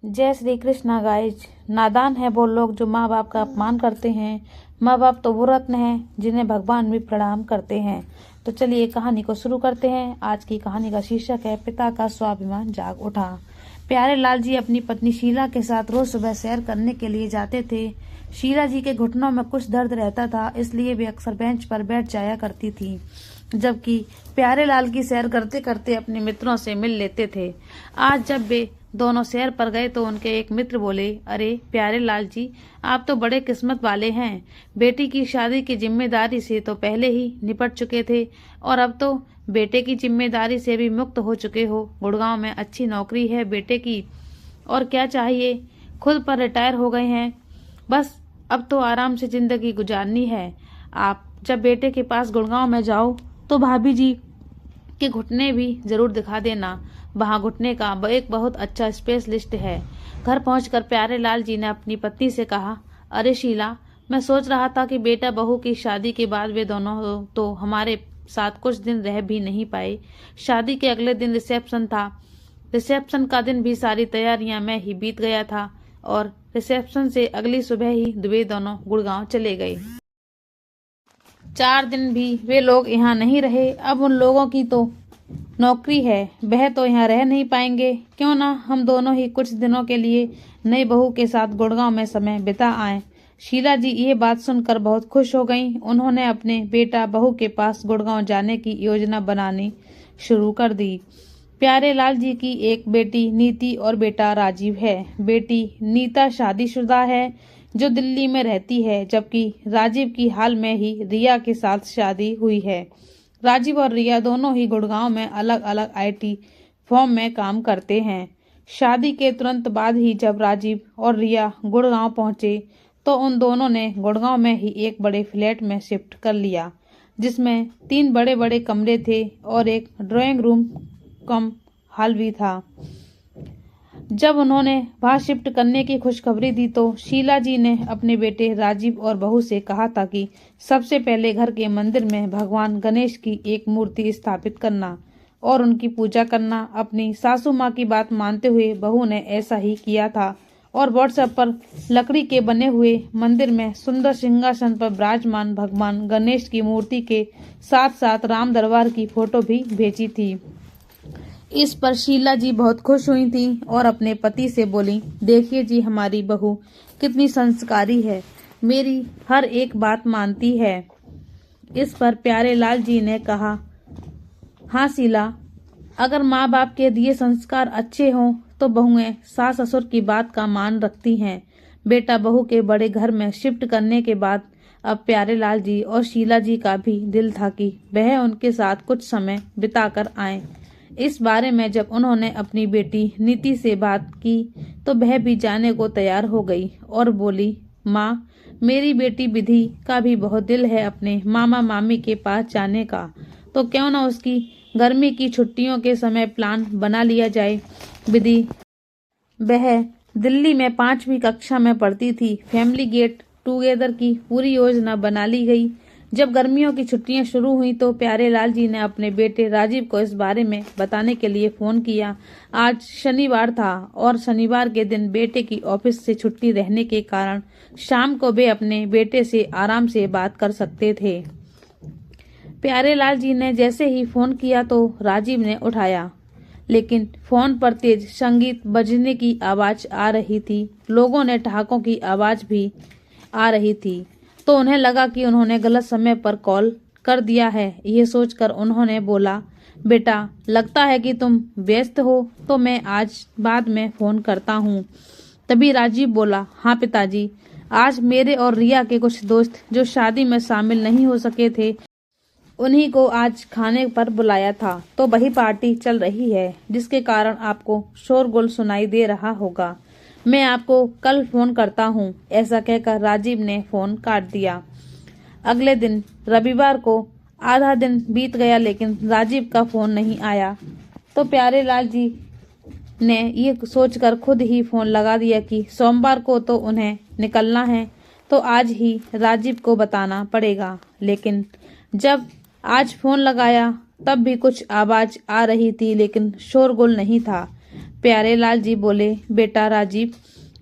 जय श्री कृष्णा गाइज। नादान है वो लोग जो माँ बाप का अपमान करते हैं। माँ बाप तो वो रत्न हैं जिन्हें भगवान भी प्रणाम करते हैं। तो चलिए कहानी को शुरू करते हैं। आज की कहानी का शीर्षक है पिता का स्वाभिमान जाग उठा। प्यारे लाल जी अपनी पत्नी शीला के साथ रोज सुबह सैर करने के लिए जाते थे। शीला जी के घुटनों में कुछ दर्द रहता था, इसलिए वे अक्सर बेंच पर बैठ जाया करती थी, जबकि प्यारे लाल की सैर करते करते अपने मित्रों से मिल लेते थे। आज जब वे दोनों सैर पर गए तो उनके एक मित्र बोले, अरे प्यारे लाल जी, आप तो बड़े किस्मत वाले हैं। बेटी की शादी की जिम्मेदारी से तो पहले ही निपट चुके थे और अब तो बेटे की जिम्मेदारी से भी मुक्त हो चुके हो। गुड़गांव में अच्छी नौकरी है बेटे की, और क्या चाहिए। खुद पर रिटायर हो गए हैं, बस अब तो आराम से जिंदगी गुजारनी है। आप जब बेटे के पास गुड़गांव में जाओ तो भाभी जी के घुटने भी जरूर दिखा देना। वहां घुटने का एक बहुत अच्छा स्पेशलिस्ट है। घर पहुंचकर प्यारे लाल जी ने अपनी पत्नी से कहा, अरे शीला, मैं सोच रहा था कि बेटा बहू की शादी के बाद वे दोनों तो हमारे साथ कुछ दिन रह भी नहीं पाए। शादी के अगले दिन रिसेप्शन था। रिसेप्शन का दिन भी सारी तैयारियां में ही बीत गया था और रिसेप्शन से अगली सुबह ही वे दोनों गुड़गांव चले गए। 4 दिन भी वे लोग यहाँ नहीं रहे। अब उन लोगों की तो नौकरी है, वह तो यहाँ रह नहीं पाएंगे। क्यों ना हम दोनों ही कुछ दिनों के लिए नई बहू के साथ गुड़गांव में समय बिता आए। शीला जी ये बात सुनकर बहुत खुश हो गईं। उन्होंने अपने बेटा बहू के पास गुड़गांव जाने की योजना बनानी शुरू कर दी। प्यारे लाल जी की एक बेटी नीति और बेटा राजीव है। बेटी नीता शादीशुदा है जो दिल्ली में रहती है, जबकि राजीव की हाल में ही रिया के साथ शादी हुई है। राजीव और रिया दोनों ही गुड़गांव में अलग अलग IT फर्म में काम करते हैं। शादी के तुरंत बाद ही जब राजीव और रिया गुड़गांव पहुंचे तो उन दोनों ने गुड़गांव में ही एक बड़े फ्लैट में शिफ्ट कर लिया, जिसमें 3 बड़े बड़े कमरे थे और एक ड्राइंग रूम कम हॉल भी था। जब उन्होंने वहां शिफ्ट करने की खुशखबरी दी तो शीला जी ने अपने बेटे राजीव और बहू से कहा था कि सबसे पहले घर के मंदिर में भगवान गणेश की एक मूर्ति स्थापित करना और उनकी पूजा करना। अपनी सासू माँ की बात मानते हुए बहू ने ऐसा ही किया था और व्हाट्सएप पर लकड़ी के बने हुए मंदिर में सुंदर सिंहासन पर विराजमान भगवान गणेश की मूर्ति के साथ साथ राम दरबार की फोटो भी भेजी थी। इस पर शीला जी बहुत खुश हुई थी और अपने पति से बोली, देखिए जी, हमारी बहू कितनी संस्कारी है, मेरी हर एक बात मानती है। इस पर प्यारे लाल जी ने कहा, हाँ शीला, अगर माँ बाप के दिए संस्कार अच्छे हों तो बहुएं सास ससुर की बात का मान रखती हैं। बेटा बहू के बड़े घर में शिफ्ट करने के बाद अब प्यारे लाल जी और शीला जी का भी दिल था कि वह उनके साथ कुछ समय बिताकर आए। इस बारे में जब उन्होंने अपनी बेटी नीति से बात की तो वह भी जाने को तैयार हो गई और बोली, माँ, मेरी बेटी विधि का भी बहुत दिल है अपने मामा मामी के पास जाने का, तो क्यों ना उसकी गर्मी की छुट्टियों के समय प्लान बना लिया जाए। विधि वह दिल्ली में 5वीं कक्षा में पढ़ती थी। फैमिली गेट टुगेदर की पूरी योजना बना ली गई। जब गर्मियों की छुट्टियां शुरू हुई तो प्यारे लाल जी ने अपने बेटे राजीव को इस बारे में बताने के लिए फोन किया। आज शनिवार था और शनिवार के दिन बेटे की ऑफिस से छुट्टी रहने के कारण शाम को वे अपने बेटे से आराम से बात कर सकते थे। प्यारे लाल जी ने जैसे ही फोन किया तो राजीव ने उठाया, लेकिन फोन पर तेज संगीत बजने की आवाज आ रही थी। लोगों ने ठहाकों की आवाज भी आ रही थी, तो उन्हें लगा कि उन्होंने गलत समय पर कॉल कर दिया है। ये सोचकर उन्होंने बोला, बेटा, लगता है कि तुम व्यस्त हो, तो मैं आज बाद में फोन करता हूँ। तभी राजीव बोला, हाँ पिताजी, आज मेरे और रिया के कुछ दोस्त जो शादी में शामिल नहीं हो सके थे, उन्हीं को आज खाने पर बुलाया था, तो वही पार्टी चल रही है, जिसके कारण आपको शोरगुल सुनाई दे रहा होगा। मैं आपको कल फोन करता हूँ। ऐसा कहकर राजीव ने फोन काट दिया। अगले दिन रविवार को आधा दिन बीत गया, लेकिन राजीव का फोन नहीं आया, तो प्यारे लाल जी ने ये सोचकर खुद ही फोन लगा दिया कि सोमवार को तो उन्हें निकलना है, तो आज ही राजीव को बताना पड़ेगा। लेकिन जब आज फोन लगाया तब भी कुछ आवाज आ रही थी, लेकिन शोरगुल नहीं था। प्यारेलाल जी बोले, बेटा राजीव,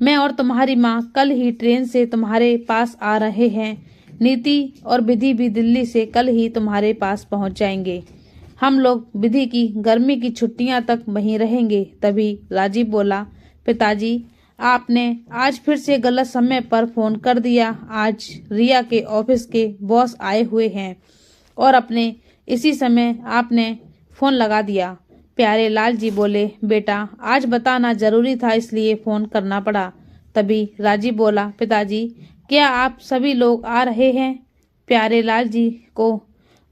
मैं और तुम्हारी माँ कल ही ट्रेन से तुम्हारे पास आ रहे हैं। नीति और विधि भी दिल्ली से कल ही तुम्हारे पास पहुंच जाएंगे। हम लोग विधि की गर्मी की छुट्टियां तक वहीं रहेंगे। तभी राजीव बोला, पिताजी, आपने आज फिर से गलत समय पर फोन कर दिया। आज रिया के ऑफिस के बॉस आए हुए हैं और अपने इसी समय आपने फोन लगा दिया। प्यारेलाल जी बोले, बेटा, आज बताना जरूरी था इसलिए फोन करना पड़ा। तभी राजीव बोला, पिताजी, क्या आप सभी लोग आ रहे हैं? प्यारेलाल जी को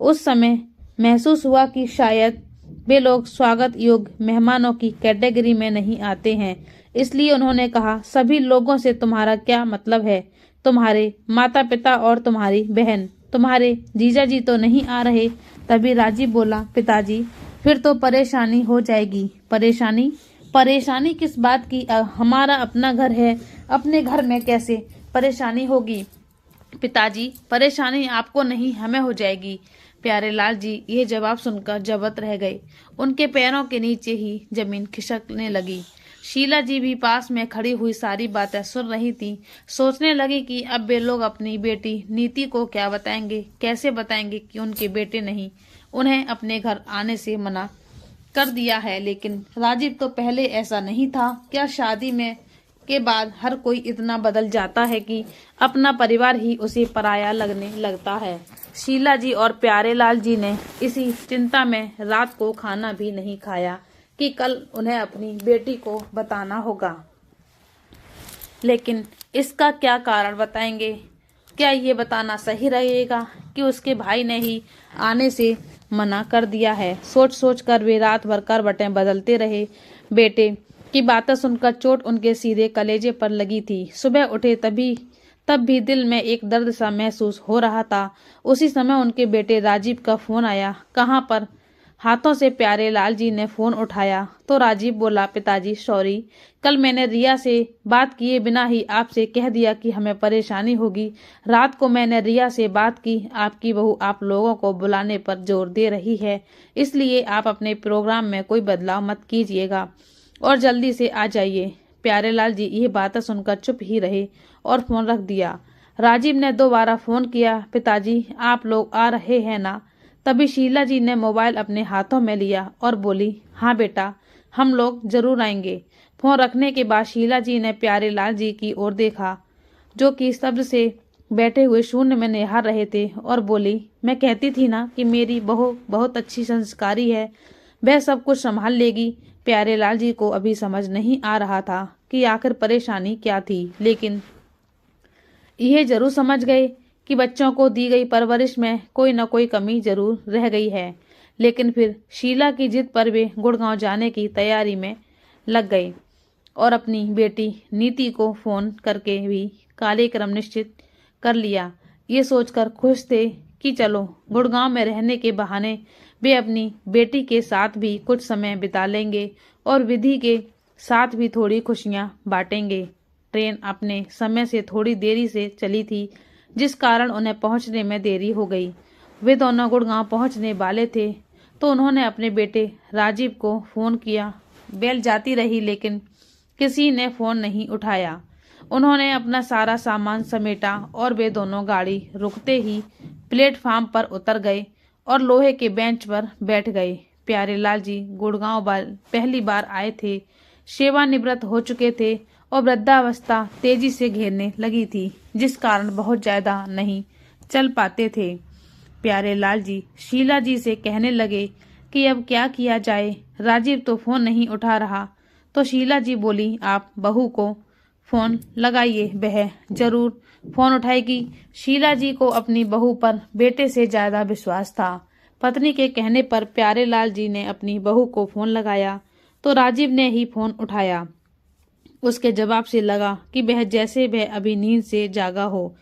उस समय महसूस हुआ कि शायद वे लोग स्वागत योग्य मेहमानों की कैटेगरी में नहीं आते हैं, इसलिए उन्होंने कहा, सभी लोगों से तुम्हारा क्या मतलब है? तुम्हारे माता पिता और तुम्हारी बहन, तुम्हारे जीजा जी तो नहीं आ रहे? तभी राजीव बोला, पिताजी, फिर तो परेशानी हो जाएगी। परेशानी? परेशानी किस बात की? हमारा अपना घर है, अपने घर में कैसे परेशानी होगी? पिताजी, परेशानी आपको नहीं हमें हो जाएगी। प्यारेलाल जी ये जवाब सुनकर जबत रह गए। उनके पैरों के नीचे ही जमीन खिसकने लगी। शीला जी भी पास में खड़ी हुई सारी बातें सुन रही थी। सोचने लगी कि अब वे लोग अपनी बेटी नीति को क्या बताएंगे, कैसे बताएंगे कि उनके बेटे नहीं उन्हें अपने घर आने से मना कर दिया है। लेकिन राजीव तो पहले ऐसा नहीं था। क्या शादी में के बाद हर कोई इतना बदल जाता है कि अपना परिवार ही उसे पराया लगने लगता है? शीला जी और प्यारेलाल जी ने इसी चिंता में रात को खाना भी नहीं खाया कि कल उन्हें अपनी बेटी को बताना होगा। लेकिन इसका क्या कारण बताएंगे? क्या ये बताना सही रहेगा कि उसके भाई ने ही आने से मना कर दिया है? सोच सोच कर वे रात भर करवटें बदलते रहे। बेटे की बातें सुनकर चोट उनके सीधे कलेजे पर लगी थी। सुबह उठे तब भी दिल में एक दर्द सा महसूस हो रहा था। उसी समय उनके बेटे राजीव का फोन आया। कहाँ पर? हाथों से प्यारेलाल जी ने फोन उठाया तो राजीव बोला, पिताजी, सॉरी, कल मैंने रिया से बात किए बिना ही आपसे कह दिया कि हमें परेशानी होगी। रात को मैंने रिया से बात की। आपकी बहू आप लोगों को बुलाने पर जोर दे रही है, इसलिए आप अपने प्रोग्राम में कोई बदलाव मत कीजिएगा और जल्दी से आ जाइए। प्यारेलाल जी ये बातें सुनकर चुप ही रहे और फोन रख दिया। राजीव ने दोबारा फोन किया, पिताजी, आप लोग आ रहे हैं ना? तभी शीला जी ने मोबाइल अपने हाथों में लिया और बोली, हाँ बेटा, हम लोग जरूर आएंगे। फोन रखने के बाद शीला जी ने प्यारेलाल जी की ओर देखा, जो कि स्तब्ध से बैठे हुए शून्य में निहार रहे थे, और बोली, मैं कहती थी ना कि मेरी बहू बहुत अच्छी संस्कारी है, वह सब कुछ संभाल लेगी। प्यारेलाल जी को अभी समझ नहीं आ रहा था कि आखिर परेशानी क्या थी, लेकिन यह जरूर समझ गए कि बच्चों को दी गई परवरिश में कोई न कोई कमी जरूर रह गई है। लेकिन फिर शीला की जिद पर वे गुड़गांव जाने की तैयारी में लग गए और अपनी बेटी नीति को फोन करके भी कार्यक्रम निश्चित कर लिया। ये सोचकर खुश थे कि चलो गुड़गांव में रहने के बहाने वे अपनी बेटी के साथ भी कुछ समय बिता लेंगे और विधि के साथ भी थोड़ी खुशियां बांटेंगे। ट्रेन अपने समय से थोड़ी देरी से चली थी, जिस कारण उन्हें पहुंचने में देरी हो गई। वे दोनों गुड़गांव पहुंचने वाले थे तो उन्होंने अपने बेटे राजीव को फोन किया। बेल जाती रही लेकिन किसी ने फोन नहीं उठाया। उन्होंने अपना सारा सामान समेटा और वे दोनों गाड़ी रुकते ही प्लेटफार्म पर उतर गए और लोहे के बेंच पर बैठ गए। प्यारेलाल जी गुड़गांव पहली बार आए थे, सेवानिवृत्त हो चुके थे और वृद्धावस्था तेजी से घेरने लगी थी, जिस कारण बहुत ज्यादा नहीं चल पाते थे। प्यारेलाल जी शीला जी से कहने लगे कि अब क्या किया जाए, राजीव तो फोन नहीं उठा रहा। तो शीला जी बोली, आप बहू को फोन लगाइए, वह जरूर फोन उठाएगी। शीला जी को अपनी बहू पर बेटे से ज्यादा विश्वास था। पत्नी के कहने पर प्यारेलाल जी ने अपनी बहू को फोन लगाया तो राजीव ने ही फोन उठाया। उसके जवाब से लगा कि वह जैसे वह अभी नींद से जागा हो।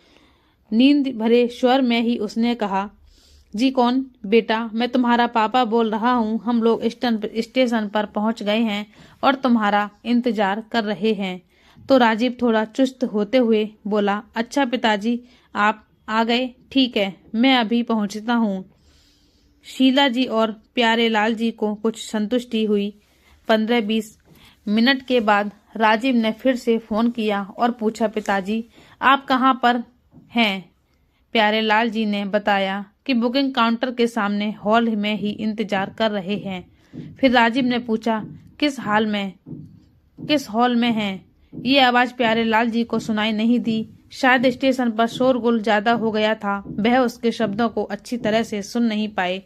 नींद भरे स्वर में ही उसने कहा, जी कौन? बेटा, मैं तुम्हारा पापा बोल रहा हूँ। हम लोग स्टेशन पर पहुंच गए हैं और तुम्हारा इंतजार कर रहे हैं। तो राजीव थोड़ा चुस्त होते हुए बोला, अच्छा पिताजी, आप आ गए, ठीक है, मैं अभी पहुंचता हूँ। शीला जी और प्यारेलाल जी को कुछ संतुष्टि हुई। 15-20 मिनट के बाद राजीव ने फिर से फोन किया और पूछा, पिताजी आप कहाँ पर हैं? प्यारेलाल जी ने बताया कि बुकिंग काउंटर के सामने हॉल में ही इंतजार कर रहे हैं। फिर राजीव ने पूछा, किस हॉल में हैं? ये आवाज प्यारेलाल जी को सुनाई नहीं दी। शायद स्टेशन पर शोरगुल ज्यादा हो गया था, वह उसके शब्दों को अच्छी तरह से सुन नहीं पाए।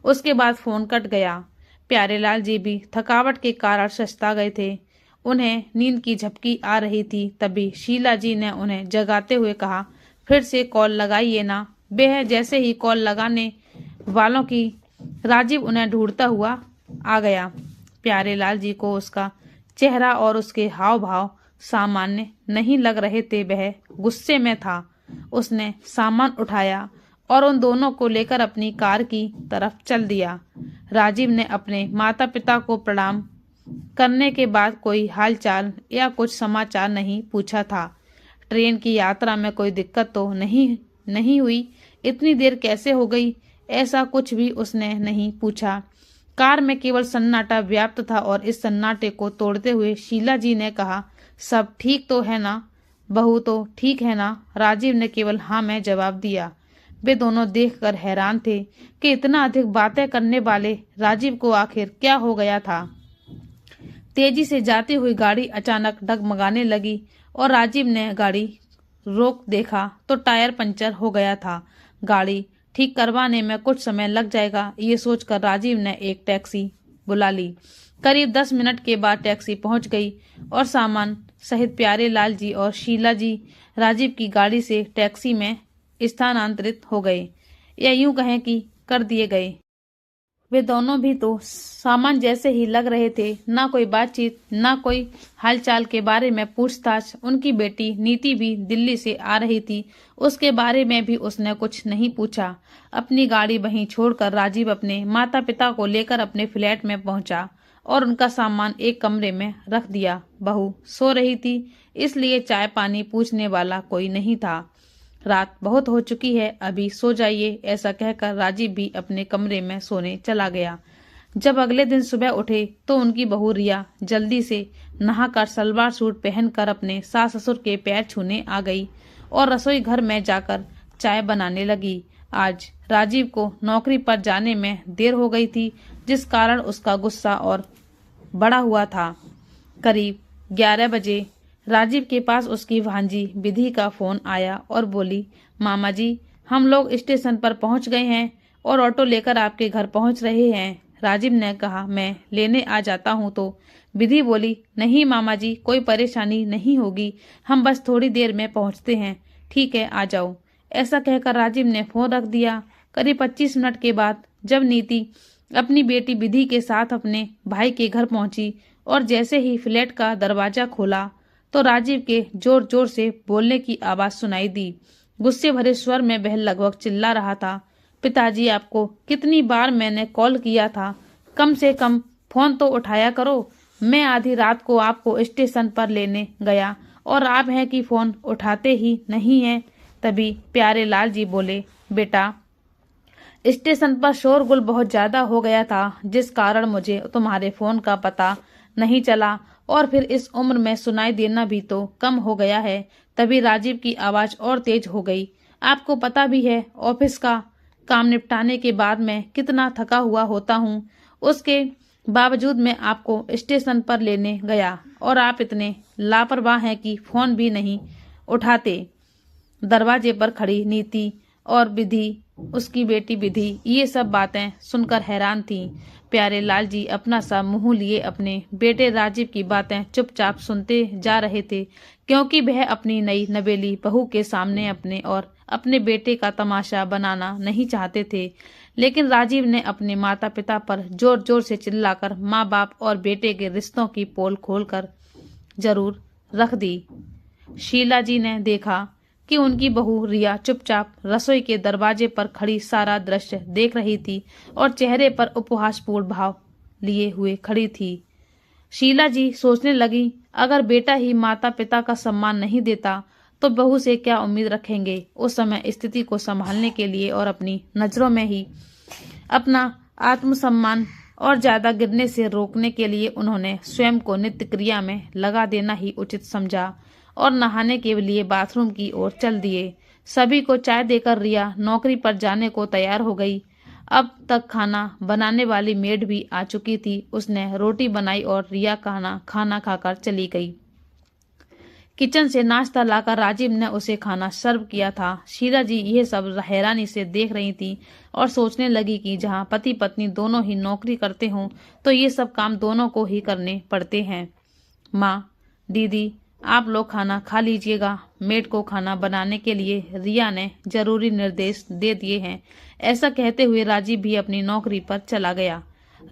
उसके बाद फोन कट गया। प्यारेलाल जी भी थकावट के कारण सछता गए थे। उन्हें नींद की झपकी आ रही थी। तभी शीला जी ने उन्हें जगाते हुए कहा, फिर से कॉल लगाइए ना। वह जैसे ही कॉल लगाने वालों की राजीव उन्हें ढूंढता हुआ आ गया। प्यारेलाल जी को उसका चेहरा और उसके हाव भाव सामान्य नहीं लग रहे थे। वह गुस्से में था। उसने सामान उठाया और उन दोनों को लेकर अपनी कार की तरफ चल दिया। राजीव ने अपने माता पिता को प्रणाम करने के बाद कोई हालचाल या कुछ समाचार नहीं पूछा था। ट्रेन की यात्रा में कोई दिक्कत तो नहीं हुई? इतनी देर कैसे हो गई? ऐसा कुछ भी उसने नहीं पूछा। कार में केवल सन्नाटा व्याप्त था और इस सन्नाटे को तोड़ते हुए शीला जी ने कहा, सब ठीक तो है ना? बहू तो ठीक है ना? राजीव ने केवल हाँ में जवाब दिया। वे दोनों देखकर हैरान थे कि इतना अधिक बातें करने वाले राजीव को आखिर क्या हो गया था। तेजी से जाती हुई गाड़ी अचानक डगमगाने लगी और राजीव ने गाड़ी रोक देखा तो टायर पंचर हो गया था। गाड़ी ठीक करवाने में कुछ समय लग जाएगा, ये सोचकर राजीव ने एक टैक्सी बुला ली। करीब 10 मिनट के बाद टैक्सी पहुंच गई और सामान सहित प्यारेलाल जी और शीला जी राजीव की गाड़ी से टैक्सी में स्थानांतरित हो गए, या यूं कहें कि कर दिए गए। वे दोनों भी तो सामान जैसे ही लग रहे थे। ना कोई बातचीत, ना कोई हालचाल के बारे में पूछताछ। उनकी बेटी नीति भी दिल्ली से आ रही थी, उसके बारे में भी उसने कुछ नहीं पूछा। अपनी गाड़ी वहीं छोड़कर राजीव अपने माता पिता को लेकर अपने फ्लैट में पहुंचा और उनका सामान एक कमरे में रख दिया। बहू सो रही थी, इसलिए चाय पानी पूछने वाला कोई नहीं था। रात बहुत हो चुकी है, अभी सो जाइए, ऐसा कहकर राजीव भी अपने कमरे में सोने चला गया। जब अगले दिन सुबह उठे तो उनकी बहू रिया जल्दी से नहाकर सलवार सूट पहनकर अपने सास ससुर के पैर छूने आ गई और रसोई घर में जाकर चाय बनाने लगी। आज राजीव को नौकरी पर जाने में देर हो गई थी, जिस कारण उसका गुस्सा और बढ़ा हुआ था। करीब 11 बजे राजीव के पास उसकी भांजी विधि का फोन आया और बोली, मामा जी हम लोग स्टेशन पर पहुंच गए हैं और ऑटो लेकर आपके घर पहुंच रहे हैं। राजीव ने कहा, मैं लेने आ जाता हूं। तो विधि बोली, नहीं मामा जी, कोई परेशानी नहीं होगी, हम बस थोड़ी देर में पहुंचते हैं। ठीक है, आ जाओ। ऐसा कहकर राजीव ने फोन रख दिया। करीब 25 मिनट के बाद जब नीति अपनी बेटी विधि के साथ अपने भाई के घर पहुंची और जैसे ही फ्लैट का दरवाजा खोला तो राजीव के जोर जोर से बोलने की आवाज सुनाई दी। गुस्से भरे स्वर में वह लगभग चिल्ला रहा था, पिताजी आपको कितनी बार मैंने कॉल किया था, कम से कम फोन तो उठाया करो। मैं आधी रात को आपको स्टेशन पर लेने गया और आप हैं कि फोन उठाते ही नहीं हैं। तभी प्यारेलाल जी बोले, बेटा स्टेशन पर शोरगुल बहुत ज्यादा हो गया था, जिस कारण मुझे तुम्हारे फोन का पता नहीं चला और फिर इस उम्र में सुनाई देना भी तो कम हो गया है। तभी राजीव की आवाज और तेज हो गई, आपको पता भी है ऑफिस का काम निपटाने के बाद मैं कितना थका हुआ होता हूँ, उसके बावजूद मैं आपको स्टेशन पर लेने गया और आप इतने लापरवाह हैं कि फोन भी नहीं उठाते। दरवाजे पर खड़ी नीति और विधि, उसकी बेटी विधि, ये सब बातें सुनकर हैरान थीं। प्यारेलाल जी अपना सा मुंह लिए अपने बेटे राजीव की बातें चुपचाप सुनते जा रहे थे, क्योंकि वह अपनी नई नवेली बहू के सामने अपने और अपने बेटे का तमाशा बनाना नहीं चाहते थे। लेकिन राजीव ने अपने माता पिता पर जोर जोर से चिल्लाकर माँ बाप और बेटे के रिश्तों की पोल खोलकर जरूर रख दी। शीला जी ने देखा कि उनकी बहू रिया चुपचाप रसोई के दरवाजे पर खड़ी सारा दृश्य देख रही थी और चेहरे पर उपहासपूर्ण भाव लिए हुए खड़ी थी। शीला जी सोचने लगी, अगर बेटा ही माता पिता का सम्मान नहीं देता तो बहू से क्या उम्मीद रखेंगे। उस समय स्थिति को संभालने के लिए और अपनी नजरों में ही अपना आत्मसम्मान और ज्यादा गिरने से रोकने के लिए उन्होंने स्वयं को नित्य क्रिया में लगा देना ही उचित समझा और नहाने के लिए बाथरूम की ओर चल दिए। सभी को चाय देकर रिया नौकरी पर जाने को तैयार हो गई। अब तक खाना बनाने वाली मेड भी आ चुकी थी। उसने रोटी बनाई और रिया खाना खाकर चली गई। किचन से नाश्ता लाकर राजीव ने उसे खाना सर्व किया था। शीला जी यह सब हैरानी से देख रही थी और सोचने लगी कि जहाँ पति पत्नी दोनों ही नौकरी करते हों तो ये सब काम दोनों को ही करने पड़ते हैं। माँ, दीदी, आप लोग खाना खा लीजिएगा। मेड को खाना बनाने के लिए रिया ने जरूरी निर्देश दे दिए हैं। ऐसा कहते हुए राजीव भी अपनी नौकरी पर चला गया।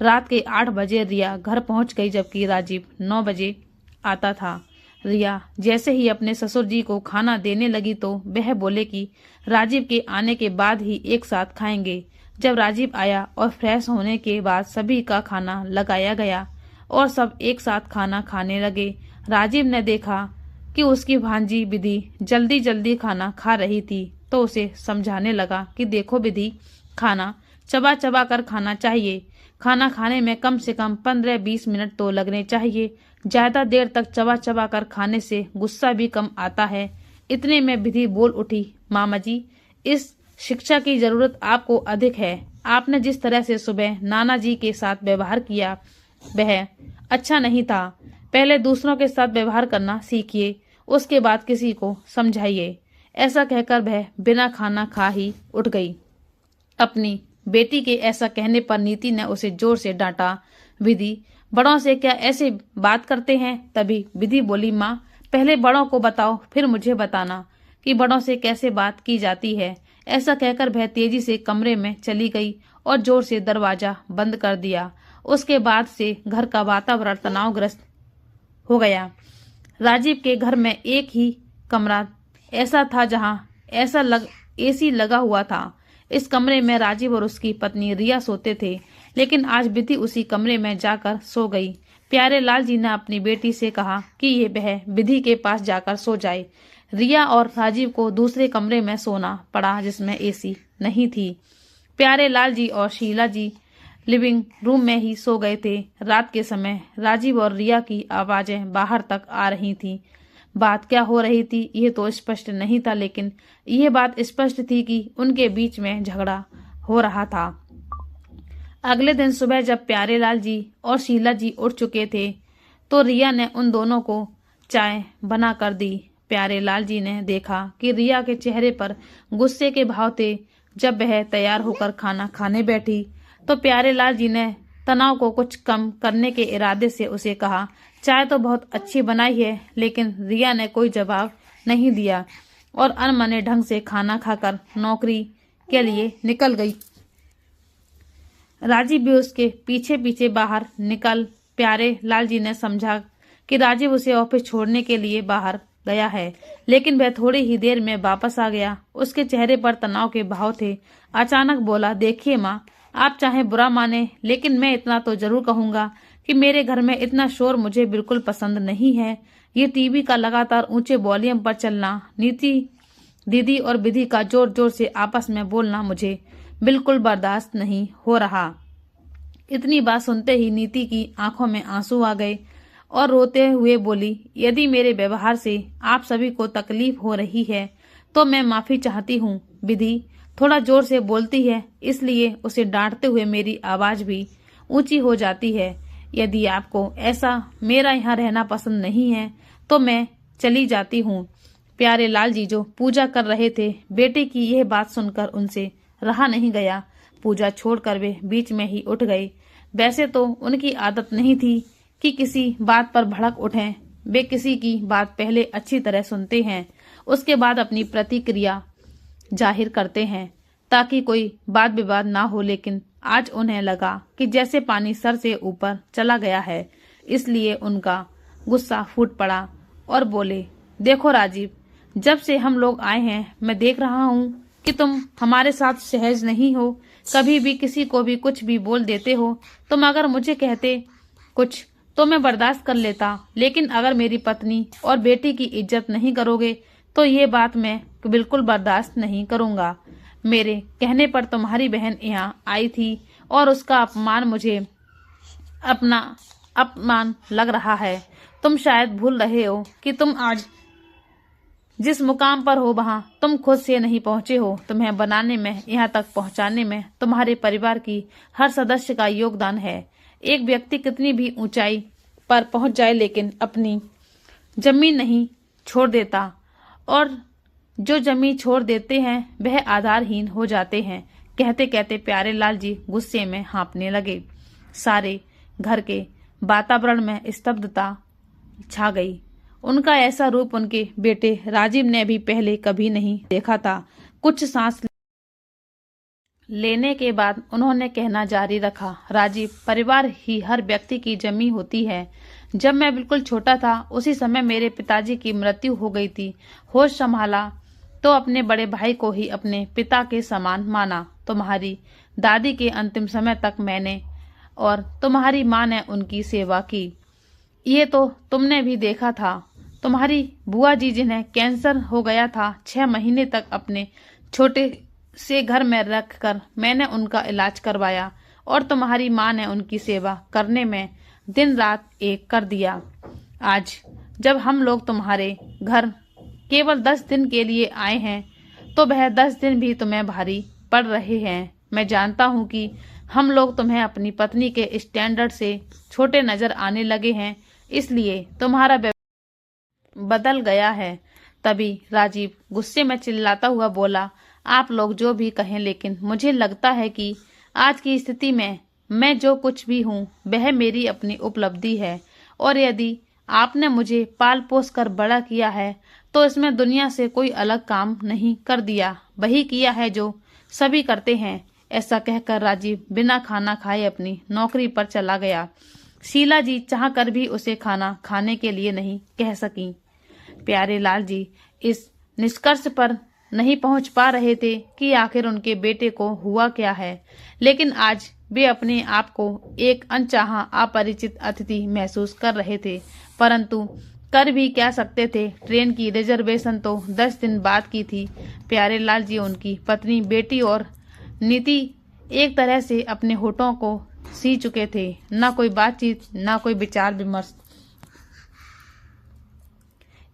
रात के 8 बजे रिया घर पहुंच गई, जबकि राजीव 9 बजे आता था। रिया जैसे ही अपने ससुर जी को खाना देने लगी तो वह बोले कि राजीव के आने के बाद ही एक साथ खाएंगे। जब राजीव आया और फ्रेश होने के बाद सभी का खाना लगाया गया और सब एक साथ खाना खाने लगे, राजीव ने देखा कि उसकी भांजी विधि जल्दी जल्दी खाना खा रही थी तो उसे समझाने लगा कि देखो विधि, खाना चबा चबा कर खाना चाहिए। खाना खाने में कम से कम 15-20 मिनट तो लगने चाहिए। ज्यादा देर तक चबा चबा कर खाने से गुस्सा भी कम आता है। इतने में विधि बोल उठी, मामा जी, इस शिक्षा की जरूरत आपको अधिक है। आपने जिस तरह से सुबह नाना जी के साथ व्यवहार किया वह अच्छा नहीं था। पहले दूसरों के साथ व्यवहार करना सीखिए, उसके बाद किसी को समझाइए। ऐसा कहकर वह बिना खाना खा ही उठ गई। अपनी बेटी के ऐसा कहने पर नीति ने उसे जोर से डांटा। विधि, बड़ों से क्या ऐसे बात करते हैं? तभी विधि बोली, माँ, पहले बड़ों को बताओ फिर मुझे बताना कि बड़ों से कैसे बात की जाती है। ऐसा कहकर वह तेजी से कमरे में चली गई और जोर से दरवाजा बंद कर दिया। उसके बाद से घर का वातावरण तनावग्रस्त हो गया। राजीव के घर में एक ही कमरा ऐसा था जहां एसी लगा हुआ था। इस कमरे में राजीव और उसकी पत्नी रिया सोते थे, लेकिन आज विधि उसी कमरे में जाकर सो गई। प्यारे लाल जी ने अपनी बेटी से कहा कि ये वह विधि के पास जाकर सो जाए। रिया और राजीव को दूसरे कमरे में सोना पड़ा जिसमें एसी नहीं थी। प्यारे लाल जी और शीला जी लिविंग रूम में ही सो गए थे। रात के समय राजीव और रिया की आवाजें बाहर तक आ रही थीं। बात क्या हो रही थी यह तो स्पष्ट नहीं था, लेकिन यह बात स्पष्ट थी कि उनके बीच में झगड़ा हो रहा था। अगले दिन सुबह जब प्यारेलाल जी और शीला जी उठ चुके थे तो रिया ने उन दोनों को चाय बना कर दी। प्यारेलाल जी ने देखा कि रिया के चेहरे पर गुस्से के भाव थे। जब वह तैयार होकर खाना खाने बैठी तो प्यारेलाल जी ने तनाव को कुछ कम करने के इरादे से उसे कहा, चाय तो बहुत अच्छी बनाई है। लेकिन रिया ने कोई जवाब नहीं दिया और अनमने ढंग से खाना खाकर नौकरी के लिए निकल गई। राजीव भी उसके पीछे पीछे बाहर निकल। प्यारे लाल जी ने समझा कि राजीव उसे ऑफिस छोड़ने के लिए बाहर गया है, लेकिन वह थोड़ी ही देर में वापस आ गया। उसके चेहरे पर तनाव के भाव थे। अचानक बोला, देखिए माँ, आप चाहे बुरा माने लेकिन मैं इतना तो जरूर कहूंगा कि मेरे घर में इतना शोर मुझे बिल्कुल पसंद नहीं है। ये टीवी का लगातार ऊंचे वॉल्यूम पर चलना, नीति दीदी और विधि का जोर जोर से आपस में बोलना मुझे बिल्कुल बर्दाश्त नहीं हो रहा। इतनी बात सुनते ही नीति की आंखों में आंसू आ गए और रोते हुए बोली, यदि मेरे व्यवहार से आप सभी को तकलीफ हो रही है तो मैं माफी चाहती हूँ। विधि थोड़ा जोर से बोलती है, इसलिए उसे डांटते हुए मेरी आवाज भी ऊंची हो जाती है। यदि आपको ऐसा मेरा यहाँ रहना पसंद नहीं है तो मैं चली जाती हूँ। प्यारे लाल जी जो पूजा कर रहे थे, बेटे की यह बात सुनकर उनसे रहा नहीं गया। पूजा छोड़कर वे बीच में ही उठ गए। वैसे तो उनकी आदत नहीं थी कि किसी बात पर भड़क उठें। वे किसी की बात पहले अच्छी तरह सुनते हैं, उसके बाद अपनी प्रतिक्रिया जाहिर करते हैं ताकि कोई वाद विवाद ना हो। लेकिन आज उन्हें लगा कि जैसे पानी सर से ऊपर चला गया है, इसलिए उनका गुस्सा फूट पड़ा और बोले, देखो राजीव, जब से हम लोग आए हैं मैं देख रहा हूँ कि तुम हमारे साथ सहज नहीं हो। कभी भी किसी को भी कुछ भी बोल देते हो। तुम अगर मुझे कहते कुछ तो मैं बर्दाश्त कर लेता, लेकिन अगर मेरी पत्नी और बेटी की इज्जत नहीं करोगे तो ये बात मैं बिल्कुल बर्दाश्त नहीं करूंगा। मेरे कहने पर तुम्हारी बहन यहाँ आई थी और उसका अपमान मुझे अपना अपमान लग रहा है। तुम शायद भूल रहे हो कि तुम आज जिस मुकाम पर हो वहां तुम खुद से नहीं पहुंचे हो। तुम्हें बनाने में, यहाँ तक पहुंचाने में तुम्हारे परिवार की हर सदस्य का योगदान है। एक व्यक्ति कितनी भी ऊंचाई पर पहुंच जाए लेकिन अपनी जमीन नहीं छोड़ देता, और जो जमीन छोड़ देते हैं वह आधारहीन हो जाते हैं। कहते कहते प्यारेलाल जी गुस्से में हाँफने लगे। सारे घर के वातावरण में स्तब्धता छा गई। उनका ऐसा रूप उनके बेटे राजीव ने भी पहले कभी नहीं देखा था। कुछ सांस लेने के बाद उन्होंने कहना जारी रखा, राजीव, परिवार ही हर व्यक्ति की जमी होती है। जब मैं बिल्कुल छोटा था उसी समय मेरे पिताजी की मृत्यु हो गई थी। होश संभाला तो अपने बड़े भाई को ही अपने पिता के समान माना। तुम्हारी दादी के अंतिम समय तक मैंने और तुम्हारी माँ ने उनकी सेवा की। ये तो तुमने भी देखा था। तुम्हारी बुआ जी जिन्हें कैंसर हो गया था, 6 महीने तक अपने छोटे से घर में रखकर मैंने उनका इलाज करवाया, और तुम्हारी माँ ने उनकी सेवा करने में दिन रात एक कर दिया। आज जब हम लोग तुम्हारे घर केवल 10 दिन के लिए आए हैं तो वह 10 दिन भी तुम्हें भारी पड़ रहे हैं। मैं जानता हूँ कि हम लोग तुम्हें अपनी पत्नी के स्टैंडर्ड से छोटे नजर आने लगे हैं, इसलिए तुम्हारा बदल गया है। तभी राजीव गुस्से में चिल्लाता हुआ बोला, आप लोग जो भी कहें, लेकिन मुझे लगता है कि आज की स्थिति में मैं जो कुछ भी हूँ वह मेरी अपनी उपलब्धि है, और यदि आपने मुझे पाल पोस कर बड़ा किया है तो इसमें दुनिया से कोई अलग काम नहीं कर दिया, वही किया है जो सभी करते हैं। ऐसा कहकर राजीव बिना खाना खाए अपनी नौकरी पर चला गया। शीला जी चाहकर भी उसे खाना खाने के लिए नहीं कह सकी। प्यारेलाल जी इस निष्कर्ष पर नहीं पहुंच पा रहे थे कि आखिर उनके बेटे को हुआ क्या है, लेकिन आज वे अपने आप को एक अनचाहा अपरिचित अतिथि महसूस कर रहे थे। परंतु कर भी क्या सकते थे, ट्रेन की रिजर्वेशन तो 10 दिन बाद की थी। प्यारेलाल जी, उनकी पत्नी, बेटी और नीति एक तरह से अपने होठों को सी चुके थे। न कोई बातचीत, न कोई विचार विमर्श।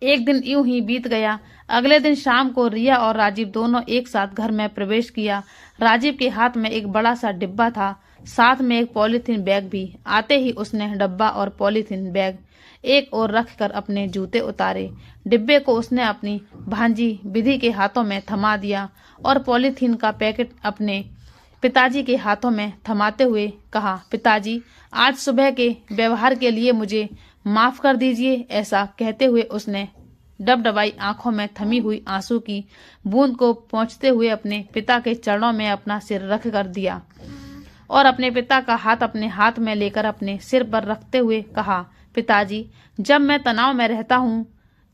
एक दिन यूं ही बीत गया। अगले दिन शाम को रिया और राजीव दोनों एक साथ घर में प्रवेश किया। राजीव के हाथ में एक बड़ा सा डिब्बा था, साथ में एक पॉलीथीन बैग भी। आते ही उसने डब्बा और पॉलीथीन बैग एक ओर रखकर अपने जूते उतारे। डिब्बे को उसने अपनी भांजी विधि के हाथों में थमा दिया और पॉलीथीन का पैकेट अपने पिताजी के हाथों में थमाते हुए कहा, पिताजी, आज सुबह के व्यवहार के लिए मुझे माफ कर दीजिए। ऐसा कहते हुए उसने डबडबाई आंखों में थमी हुई आंसू की बूंद को पोंछते हुए अपने पिता के चरणों में अपना सिर रख कर दिया और अपने पिता का हाथ अपने हाथ में लेकर अपने सिर पर रखते हुए कहा, पिताजी, जब मैं तनाव में रहता हूँ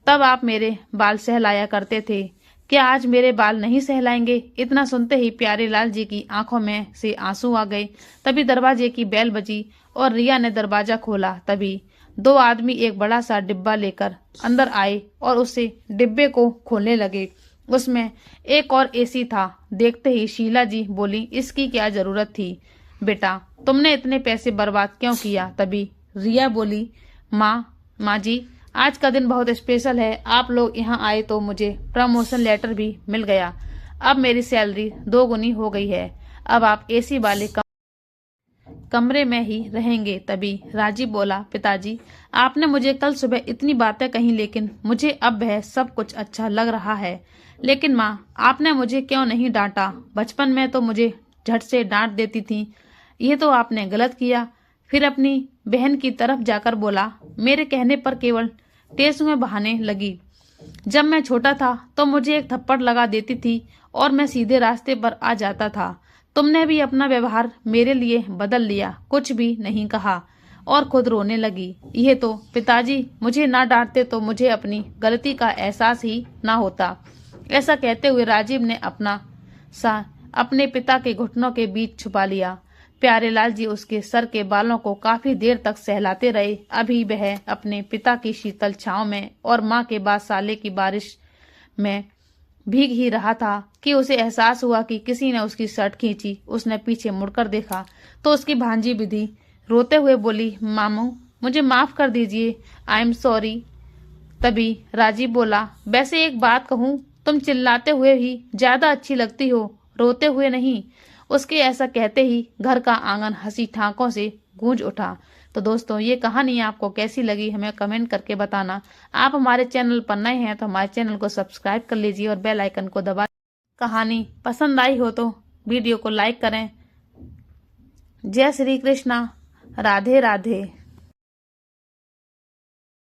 तब आप मेरे बाल सहलाया करते थे, क्या आज मेरे बाल नहीं सहलाएंगे? इतना सुनते ही प्यारेलाल जी की आंखों में से आंसू आ गए। तभी दरवाजे की बेल बजी और रिया ने दरवाजा खोला। तभी 2 आदमी एक बड़ा सा डिब्बा लेकर अंदर आए और उसे डिब्बे को खोलने लगे। उसमें एक और एसी था। देखते ही शीला जी बोली, इसकी क्या जरूरत थी बेटा, तुमने इतने पैसे बर्बाद क्यों किया? तभी रिया बोली, माँ जी, आज का दिन बहुत स्पेशल है। आप लोग यहाँ आए तो मुझे प्रमोशन लेटर भी मिल गया। अब मेरी सैलरी 2 गुनी हो गई है। अब आप एसी वाले कमरे में ही रहेंगे। तभी राजीव बोला, पिताजी, आपने मुझे कल सुबह इतनी बातें कही, लेकिन मुझे अब वह सब कुछ अच्छा लग रहा है। लेकिन माँ, आपने मुझे क्यों नहीं डांटा? बचपन में तो मुझे झट से डांट देती थी। ये तो आपने गलत किया। फिर अपनी बहन की तरफ जाकर बोला, मेरे कहने पर केवल टेसुएं बहाने लगी। जब मैं छोटा था तो मुझे एक थप्पड़ लगा देती थी और मैं सीधे रास्ते पर आ जाता था। तुमने भी अपना व्यवहार मेरे लिए बदल लिया, कुछ भी नहीं कहा और खुद रोने लगी। यह तो पिताजी मुझे ना डांटते तो मुझे अपनी गलती का एहसास ही ना होता। ऐसा कहते हुए राजीव ने अपना सा अपने पिता के घुटनों के बीच छुपा लिया। प्यारेलाल जी उसके सर के बालों को काफी देर तक सहलाते रहे। अभी वह अपने पिता की शीतल छांव में और माँ के बाद साले की बारिश में भीग ही रहा था कि उसे एहसास हुआ कि किसी ने उसकी शर्ट खींची। उसने पीछे मुड़कर देखा तो उसकी भांजी विधि रोते हुए बोली, मामू मुझे माफ कर दीजिए, आई एम सॉरी। तभी राजीव बोला, वैसे एक बात कहूँ, तुम चिल्लाते हुए ही ज्यादा अच्छी लगती हो, रोते हुए नहीं। उसके ऐसा कहते ही घर का आंगन हंसी ठाकों से गूंज उठा। तो दोस्तों, ये कहानी आपको कैसी लगी हमें कमेंट करके बताना। आप हमारे चैनल पर नए हैं तो हमारे चैनल को सब्सक्राइब कर लीजिए और बेल आइकन को दबा। कहानी पसंद आई हो तो वीडियो को लाइक करें। जय श्री कृष्णा, राधे राधे।